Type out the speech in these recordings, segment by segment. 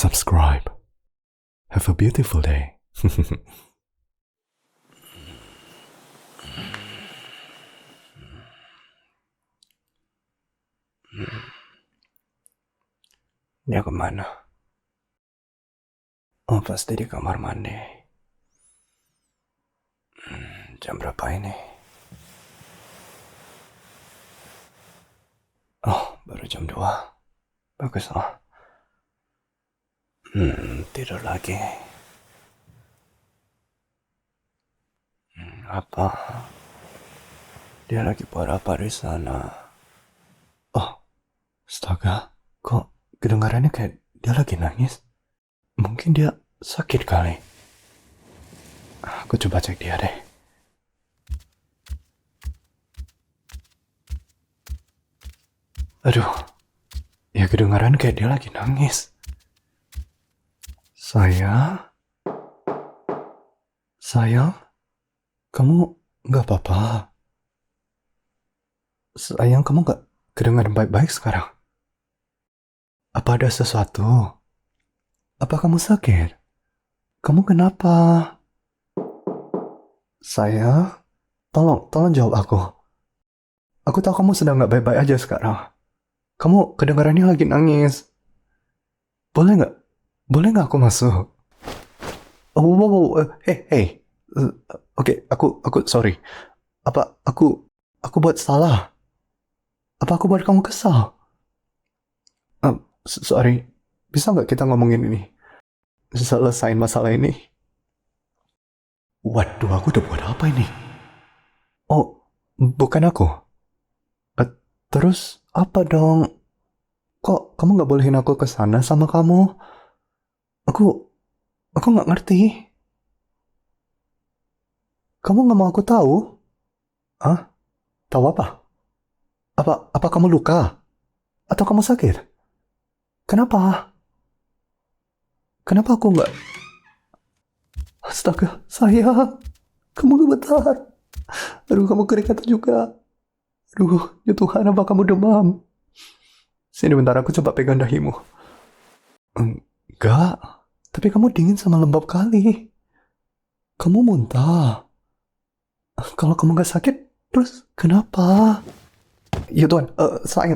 subscribe. Have a beautiful day. Dia kemana? Oh, pasti di kamar mandi. Jam berapa ini? Oh, baru jam 2. Bagus lah. Tidur lagi. Apa? Dia lagi buat apa di sana? Oh, astaga. Kok kedengarannya kayak dia lagi nangis? Mungkin dia sakit kali. Aku coba cek dia deh. Aduh, ya kedengaran kayak dia lagi nangis. Sayang, kamu gak apa-apa? Sayang, kamu gak kedengaran baik-baik sekarang? Apa ada sesuatu? Apa kamu sakit? Kamu kenapa? Sayang, tolong jawab aku. Aku tahu kamu sedang gak baik-baik aja sekarang. Kamu kedengarannya lagi nangis. Boleh gak aku masuk? Oh, hey. Oke, aku sorry. Apa aku buat salah? Apa aku buat kamu kesal? Sorry. Bisa nggak kita ngomongin ini? Selesain masalah ini. Waduh, aku udah buat apa ini? Oh, bukan aku. Terus apa dong? Kok kamu nggak bolehin aku ke sana sama kamu? Aku nggak ngerti. Kamu nggak mau aku tahu? Hah? Tahu apa? Apa kamu luka? Atau kamu sakit? Kenapa? Kenapa aku nggak? Astaga, sayang. Kamu gemetar. Aduh, kamu keringatan juga. Aduh, ya Tuhan, apa kamu demam? Sini bentar, aku coba pegang dahimu. Enggak, tapi kamu dingin sama lembab kali. Kamu muntah. Kalau kamu gak sakit, terus kenapa? Ya Tuhan,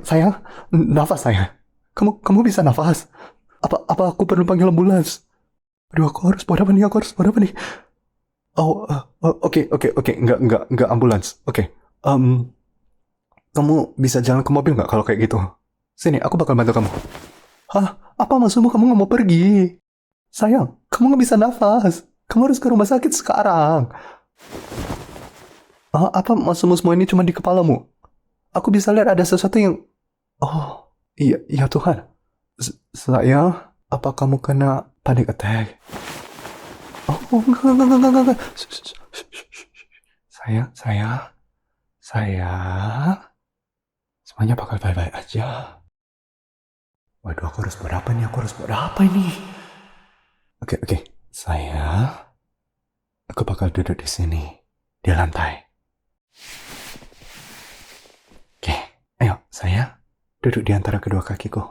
sayang, nafas sayang. Kamu bisa nafas? Apa aku perlu panggil ambulans? Aduh, aku harus buat apa nih? Oh, oke, enggak ambulans. Oke. Kamu bisa jalan ke mobil nggak kalau kayak gitu? Sini, aku bakal bantu kamu. Hah? Apa maksudmu kamu nggak mau pergi? Sayang, kamu nggak bisa nafas. Kamu harus ke rumah sakit sekarang. Apa maksudmu semua ini cuma di kepalamu? Aku bisa lihat ada sesuatu yang... Oh, iya Tuhan. Sayang, apa kamu kena panic attack? Oh, enggak. Sayang. Semuanya bakal baik-baik aja. Waduh, aku harus buat apa ini? Oke. Sayang, aku bakal duduk di sini, di lantai. Oke, ayo sayang, duduk di antara kedua kakiku.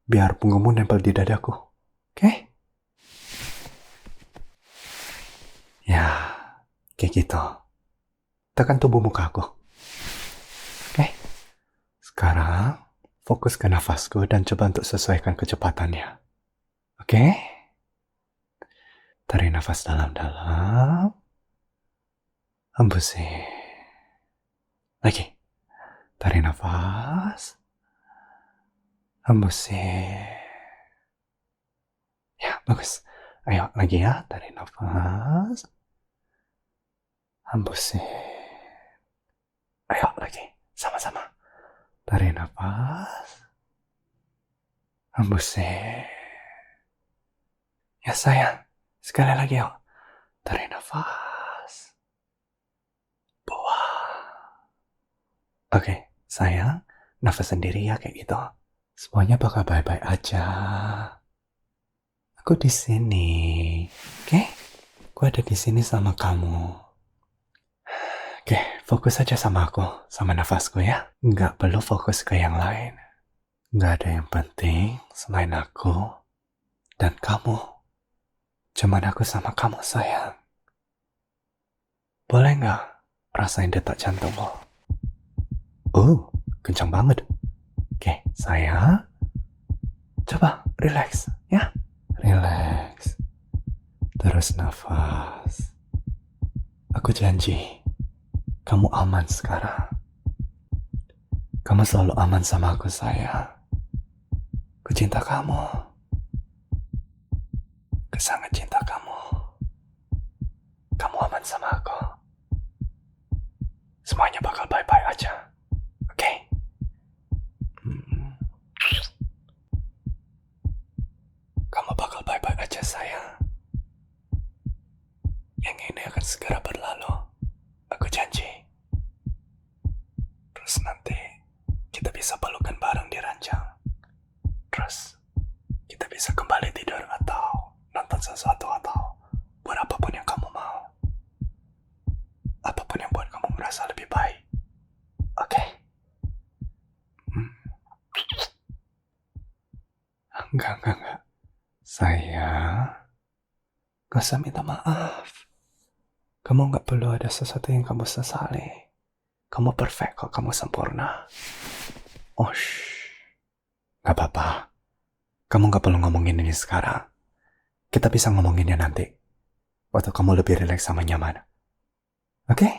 Biar punggungmu nempel di dadaku. Oke? Ya, kayak gitu. Tekan tubuh muka aku. Oke? Sekarang, fokus ke nafasku dan coba untuk sesuaikan kecepatannya. Oke? Tarik nafas dalam-dalam. Hembusin. Lagi. Tarik nafas. Hembusin. Ya, bagus. Ayo lagi ya. Tarik nafas. Hembusin. Ayo lagi. Sama-sama. Tarik nafas. Hembusin. Ya sayang. Sekali lagi yuk. Tarik nafas. Buang. Oke, sayang. Nafas sendiri ya kayak gitu. Semuanya bakal baik-baik aja. Aku di sini. Oke? Aku ada di sini sama kamu. Oke, fokus aja sama aku, sama nafasku ya. Nggak perlu fokus ke yang lain. Nggak ada yang penting selain aku Dan kamu, cuman aku sama kamu sayang. Boleh nggak rasain detak jantungmu? Kencang banget. Oke, sayang. Coba relax, ya. Relax. Terus nafas. Aku janji, kamu aman sekarang. Kamu selalu aman sama aku, sayang. Aku cinta kamu. Aku sangat cinta kamu. Kamu aman sama aku. Semuanya bakal baik-baik aja. Oke? Kamu bakal baik-baik aja, sayang. Yang ini akan segera berlalu. Aku janji. Terus nanti kita bisa pelukan bareng di ranjang. Terus kita bisa kembali tidur atau nonton sesuatu atau buat apapun yang kamu mau. Apapun yang buat kamu merasa lebih baik. Oke? Enggak. Sayang, gak usah minta maaf. Kamu gak perlu ada sesuatu yang kamu sesali. Kamu perfect kok, kamu sempurna. Gak apa-apa. Kamu gak perlu ngomongin ini sekarang. Kita bisa ngomonginnya nanti. Waktu kamu lebih rileks sama nyaman. Oke?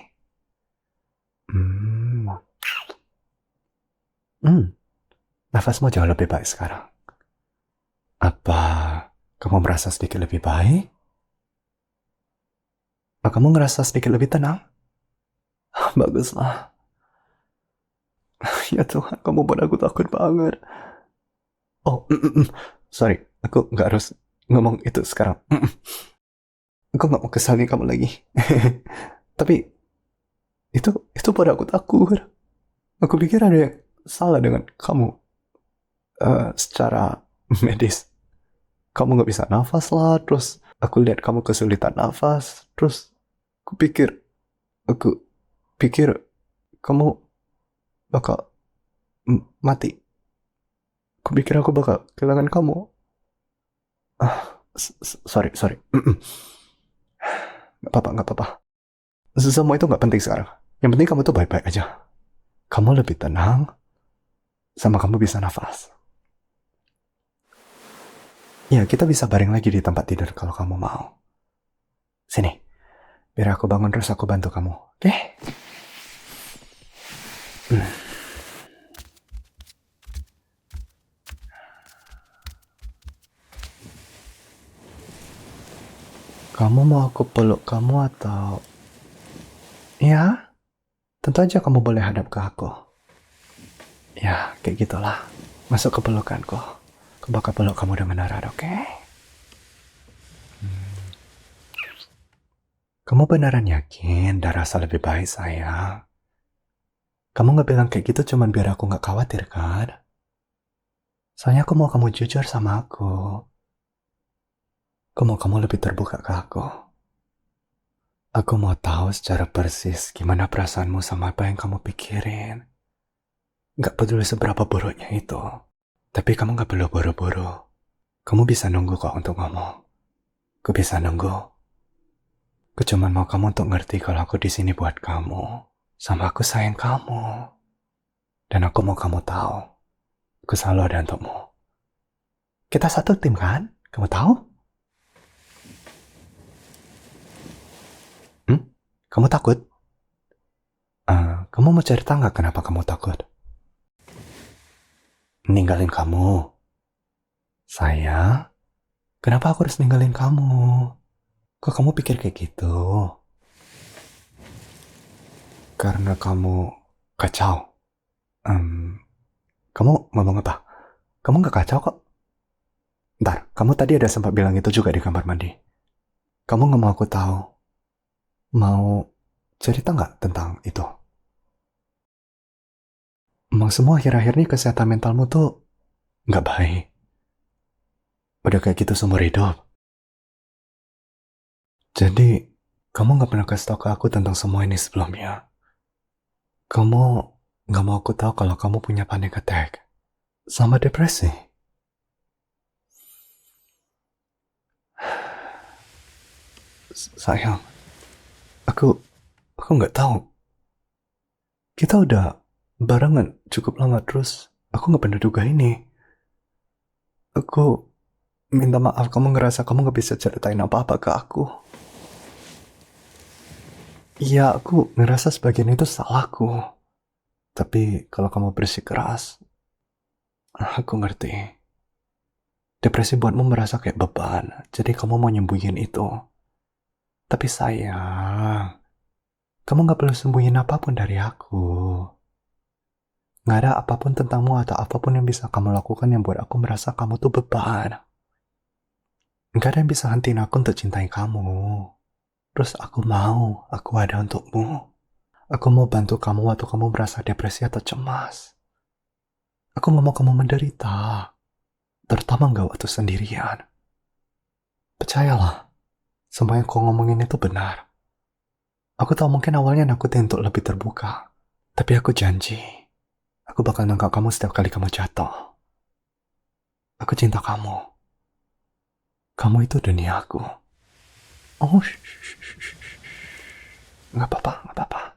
Nafasmu jauh lebih baik sekarang. Apa kamu merasa sedikit lebih baik? Apa kamu ngerasa sedikit lebih tenang? Baguslah. Ya Tuhan, kamu buat aku takut banget. Sorry, aku gak harus ngomong itu sekarang. Aku gak mau kesalin kamu lagi. Tapi itu buat aku takut. Aku pikir ada yang salah dengan kamu. Secara medis. Kamu gak bisa nafas lah. Terus aku lihat kamu kesulitan nafas. Terus aku pikir kamu bakal mati. Aku pikir aku bakal kehilangan kamu. Sorry. Gak apa-apa. Semua itu gak penting sekarang. Yang penting kamu tuh baik-baik aja. Kamu lebih tenang. Sama kamu bisa nafas. Ya, kita bisa bareng lagi di tempat tidur kalau kamu mau. Sini. Biar aku bangun terus aku bantu kamu. Oke? Kamu mau aku peluk kamu atau... Ya, tentu aja kamu boleh hadap ke aku. Ya, kayak gitulah. Masuk ke pelukanku. Aku bakal peluk kamu dengan erat, oke? Kamu beneran yakin udah rasa lebih baik, sayang? Kamu gak bilang kayak gitu cuman biar aku gak khawatir, kan? Soalnya aku mau kamu jujur sama aku. Aku mau kamu lebih terbuka ke aku. Aku mau tahu secara persis gimana perasaanmu sama apa yang kamu pikirin. Gak peduli seberapa buruknya itu. Tapi kamu gak perlu buru-buru. Kamu bisa nunggu kok untuk ngomong. Aku bisa nunggu. Aku cuma mau kamu untuk ngerti kalau aku di sini buat kamu. Sama aku sayang kamu. Dan aku mau kamu tahu. Aku selalu ada untukmu. Kita satu tim kan? Kamu tahu? Kamu takut? Kamu mau cerita nggak kenapa kamu takut? Ninggalin kamu. Sayang, kenapa aku harus ninggalin kamu? Kok kamu pikir kayak gitu? Karena kamu kacau. Kamu ngomong apa? Kamu nggak kacau kok. Ntar, kamu tadi ada sempat bilang itu juga di kamar mandi. Kamu nggak mau aku tahu. Mau cerita nggak tentang itu? Emang semua akhir-akhir ini kesehatan mentalmu tuh nggak baik. Udah kayak gitu seumur hidup. Jadi, kamu nggak pernah kasih tau ke aku tentang semua ini sebelumnya. Kamu nggak mau aku tahu kalau kamu punya panic attack. Sama depresi. Sayang, aku nggak tahu. Kita udah barengan cukup lama terus. Aku nggak pernah duga ini. Aku minta maaf kamu ngerasa kamu nggak bisa ceritain apa-apa ke aku. Iya, aku ngerasa sebagian itu salahku. Tapi kalau kamu bersikeras, aku ngerti. Depresi buatmu merasa kayak beban, jadi kamu mau nyembunyiin itu. Tapi sayang, kamu gak perlu sembunyiin apapun dari aku. Gak ada apapun tentangmu atau apapun yang bisa kamu lakukan yang buat aku merasa kamu tuh beban. Gak ada yang bisa hentiin aku untuk cintai kamu. Terus aku ada untukmu. Aku mau bantu kamu waktu kamu merasa depresi atau cemas. Aku gak mau kamu menderita. Terutama gak waktu sendirian. Percayalah, semua yang kau ngomongin itu benar. Aku tahu mungkin awalnya nakutin untuk lebih terbuka. Tapi aku janji, aku bakal nangkap kamu setiap kali kamu jatuh. Aku cinta kamu. Kamu itu dunia aku. Oh, nggak apa-apa.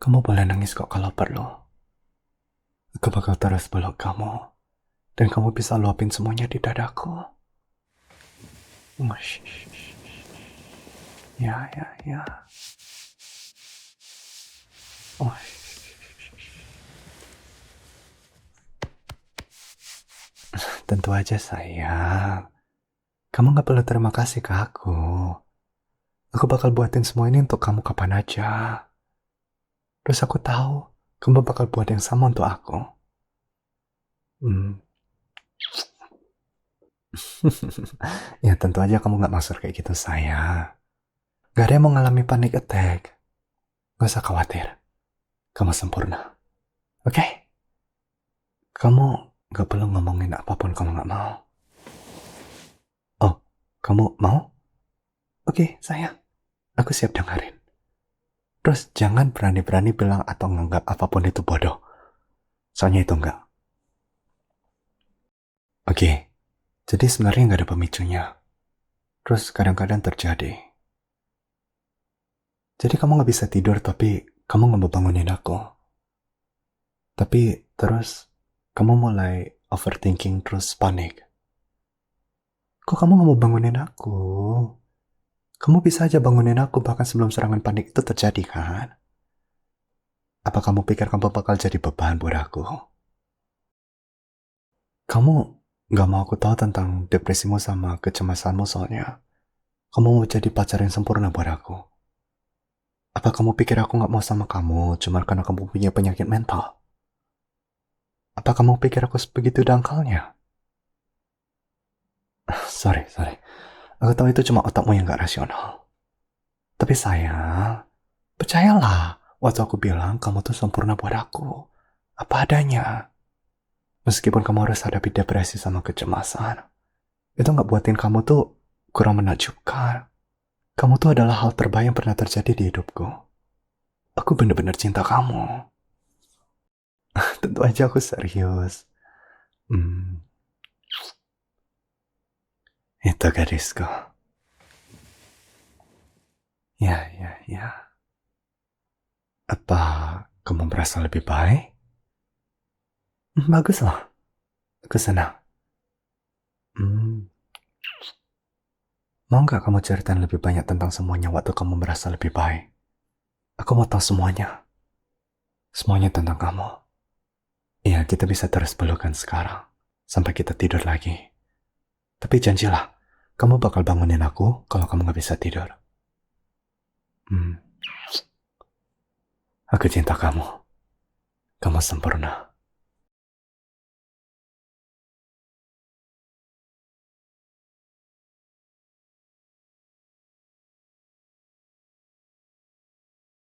Kamu boleh nangis kok kalau perlu. Aku bakal terus peluk kamu. Dan kamu bisa luapin semuanya di dadaku. Ya. Oh. Tentu aja sayang. Kamu gak perlu terima kasih ke aku. Aku bakal buatin semua ini untuk kamu kapan aja. Terus aku tahu, kamu bakal buat yang sama untuk aku. Ya tentu aja kamu gak maksud kayak gitu sayang. Gak ada yang mau ngalami panic attack. Gak usah khawatir. Kamu sempurna. Oke? Kamu gak perlu ngomongin apapun kamu gak mau. Oh, kamu mau? Oke, sayang. Aku siap dengerin. Terus jangan berani-berani bilang atau nganggap apapun itu bodoh. Soalnya itu enggak. Oke, jadi sebenarnya nggak ada pemicunya. Terus kadang-kadang terjadi. Jadi kamu nggak bisa tidur tapi kamu nggak mau bangunin aku. Tapi terus kamu mulai overthinking terus panik. Kok kamu nggak mau bangunin aku? Kamu bisa aja bangunin aku bahkan sebelum serangan panik itu terjadi kan? Apa kamu pikir kamu bakal jadi beban buat aku? Kamu gak mau aku tahu tentang depresimu sama kecemasanmu soalnya. Kamu mau jadi pacar yang sempurna buat aku. Apa kamu pikir aku gak mau sama kamu cuma karena kamu punya penyakit mental? Apa kamu pikir aku begitu dangkalnya? Sorry. Aku tahu itu cuma otakmu yang gak rasional. Tapi sayang, percayalah waktu aku bilang kamu tuh sempurna buat aku. Apa adanya. Meskipun kamu harus hadapi depresi sama kecemasan, itu gak buatin kamu tuh kurang menakjubkan. Kamu tuh adalah hal terbaik yang pernah terjadi di hidupku. Aku bener-bener cinta kamu. Tentu aja aku serius. Itu gadisku. Ya. Apa kamu merasa lebih baik? Bagus loh. Aku senang. Mau gak kamu ceritain lebih banyak tentang semuanya waktu kamu merasa lebih baik? Aku mau tahu semuanya. Semuanya tentang kamu. Iya, kita bisa terus pelukan sekarang. Sampai kita tidur lagi. Tapi janjilah, kamu bakal bangunin aku kalau kamu gak bisa tidur. Aku cinta kamu. Kamu sempurna.